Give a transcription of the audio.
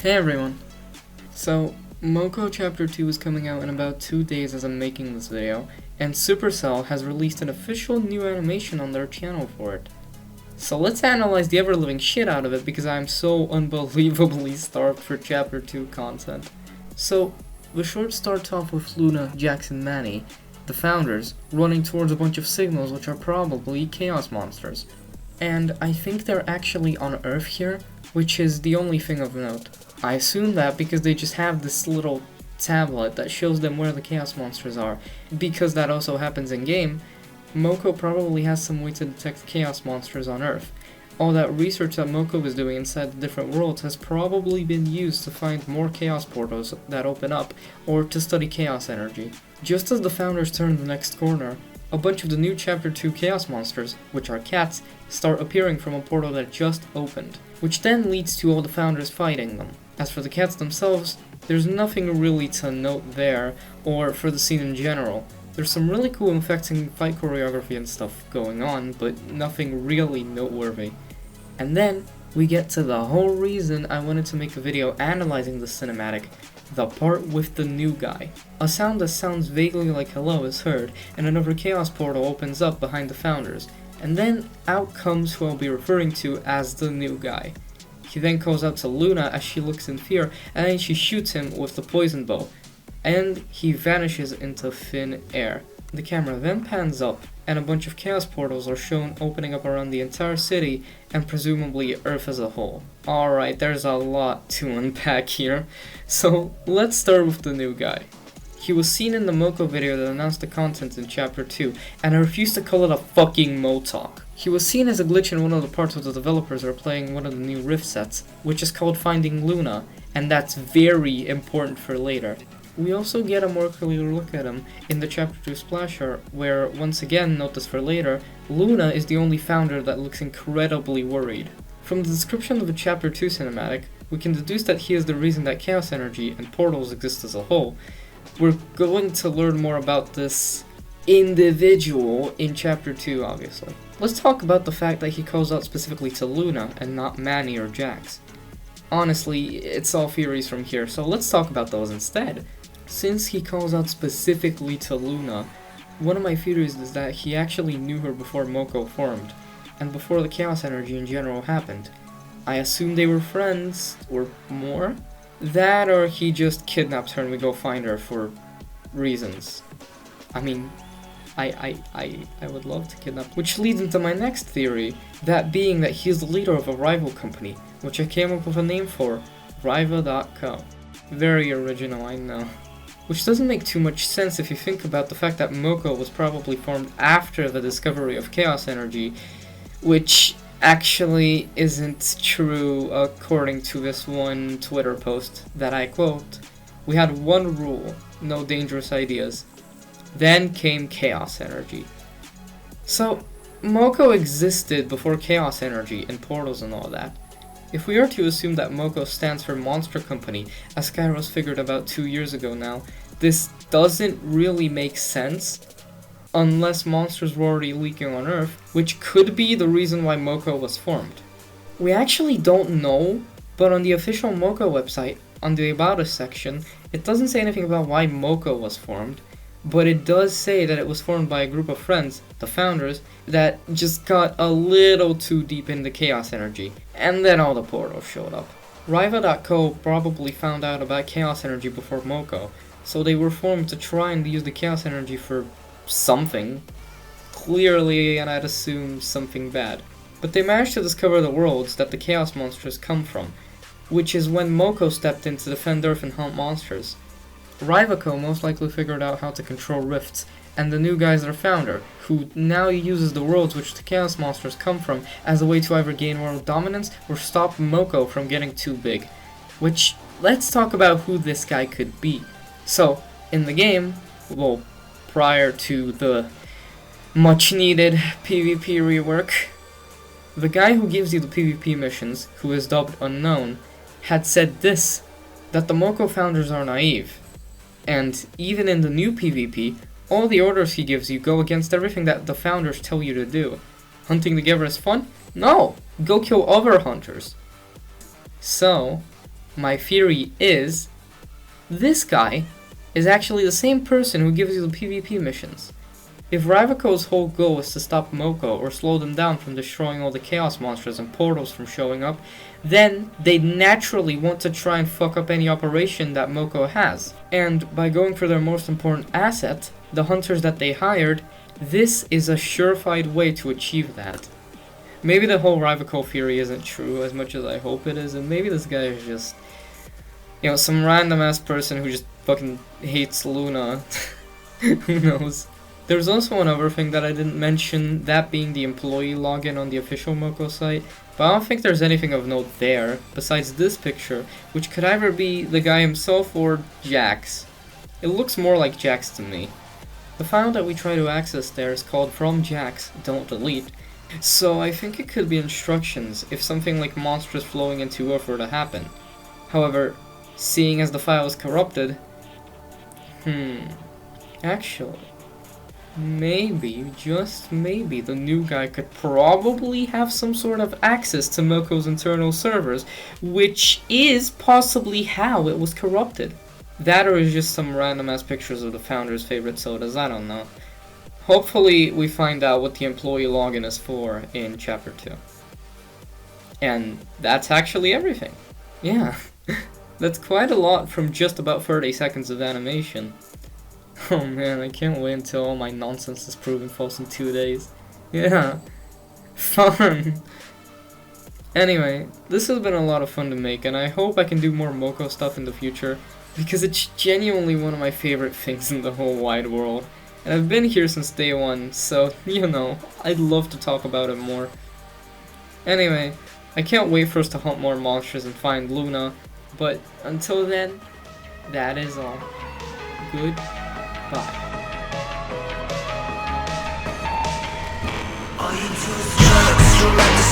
Hey everyone! So, Moko Chapter 2 is coming out in about 2 days as I'm making this video, and Supercell has released an official new animation on their channel for it. So let's analyze the ever-living shit out of it because I'm so unbelievably starved for Chapter 2 content. So, the short starts off with Luna, Jax, and Manny, the founders, running towards a bunch of signals which are probably chaos monsters. And I think they're actually on Earth here, which is the only thing of note. I assume that because they just have this little tablet that shows them where the chaos monsters are. Because that also happens in game, Moko probably has some way to detect chaos monsters on Earth. All that research that Moko is doing inside the different worlds has probably been used to find more chaos portals that open up, or to study chaos energy. Just as the founders turn the next corner, a bunch of the new Chapter 2 chaos monsters, which are cats, start appearing from a portal that just opened, which then leads to all the founders fighting them. As for the cats themselves, there's nothing really to note there, or for the scene in general. There's some really cool infecting fight choreography and stuff going on, but nothing really noteworthy. And then, we get to the whole reason I wanted to make a video analyzing the cinematic, the part with the new guy. A sound that sounds vaguely like hello is heard, and another chaos portal opens up behind the founders, and then out comes who I'll be referring to as the new guy. He then calls out to Luna as she looks in fear, and then she shoots him with the poison bow, and he vanishes into thin air. The camera then pans up, and a bunch of chaos portals are shown opening up around the entire city, and presumably Earth as a whole. Alright, there's a lot to unpack here, so let's start with the new guy. He was seen in the Moko video that announced the content in Chapter 2, and I refuse to call it a fucking Motalk. He was seen as a glitch in one of the parts where the developers are playing one of the new Rift sets, which is called Finding Luna, and that's very important for later. We also get a more clear look at him in the Chapter 2 splash art, where, once again, note this for later, Luna is the only founder that looks incredibly worried. From the description of the Chapter 2 cinematic, we can deduce that he is the reason that chaos energy and portals exist as a whole. We're going to learn more about this individual in Chapter 2, obviously. Let's talk about the fact that he calls out specifically to Luna and not Manny or Jax. Honestly, it's all theories from here, so let's talk about those instead. Since he calls out specifically to Luna, one of my theories is that he actually knew her before Moko formed, and before the chaos energy in general happened. I assume they were friends, or more? That, or he just kidnapped her and we go find her for reasons. I mean, I would love to kidnap. Which leads into my next theory, that being that he is the leader of a rival company, which I came up with a name for, Riva.co. Very original, I know. Which doesn't make too much sense if you think about the fact that Moko was probably formed after the discovery of chaos energy, which actually isn't true according to this one Twitter post that I quote. We had one rule, no dangerous ideas. Then came chaos energy. So, Moko existed before chaos energy and portals and all that. If we are to assume that Moko stands for Monster Company, as Kairos figured about 2 years ago now, this doesn't really make sense unless monsters were already leaking on Earth, which could be the reason why Moko was formed. We actually don't know, but on the official Moko website, on the About Us section, it doesn't say anything about why Moko was formed, but it does say that it was formed by a group of friends, the founders, that just got a little too deep into chaos energy, and then all the portals showed up. Riva.co probably found out about chaos energy before Moko, so they were formed to try and use the chaos energy for something. Clearly, and I'd assume something bad. But they managed to discover the worlds that the chaos monsters come from, which is when Moko stepped in to defend Earth and hunt monsters. Riva.co most likely figured out how to control rifts, and the new guy is their founder, who now uses the worlds which the chaos monsters come from as a way to either gain world dominance or stop Moko from getting too big. Which, let's talk about who this guy could be. So, in the game, well, prior to the much needed PvP rework, the guy who gives you the PvP missions, who is dubbed Unknown, had said this, that the Moko founders are naive. And even in the new PvP, all the orders he gives you go against everything that the founders tell you to do. Hunting together is fun? No! Go kill other hunters. So, My theory is this guy is actually the same person who gives you the PvP missions. If Rivaco's whole goal is to stop Moko or slow them down from destroying all the chaos monsters and portals from showing up, then they'd naturally want to try and fuck up any operation that Moko has. And by going for their most important asset, the hunters that they hired, this is a surefire way to achieve that. Maybe the whole Rivaco theory isn't true as much as I hope it is, and maybe this guy is just, you know, some random ass person who just fucking hates Luna. Who knows? There's also another thing that I didn't mention, that being the employee login on the official Moko site, but I don't think there's anything of note there, besides this picture, which could either be the guy himself or Jax. It looks more like Jax to me. The file that we try to access there is called from Jax, don't delete, so I think it could be instructions if something like monsters flowing into Earth were to happen. However, seeing as the file is corrupted, actually, maybe, just maybe, the new guy could probably have some sort of access to Moko's internal servers, which is possibly how it was corrupted. That or is just some random ass pictures of the founder's favorite sodas, I don't know. Hopefully we find out what the employee login is for in chapter 2. And that's actually everything. Yeah, that's quite a lot from just about 30 seconds of animation. Oh man, I can't wait until all my nonsense is proven false in 2 days. Yeah, fun! Anyway, this has been a lot of fun to make, and I hope I can do more Moko stuff in the future, because it's genuinely one of my favorite things in the whole wide world. And I've been here since day one, so, you know, I'd love to talk about it more. Anyway, I can't wait for us to hunt more monsters and find Luna, but until then, that is all. Goodbye. Are you too strong, extra like the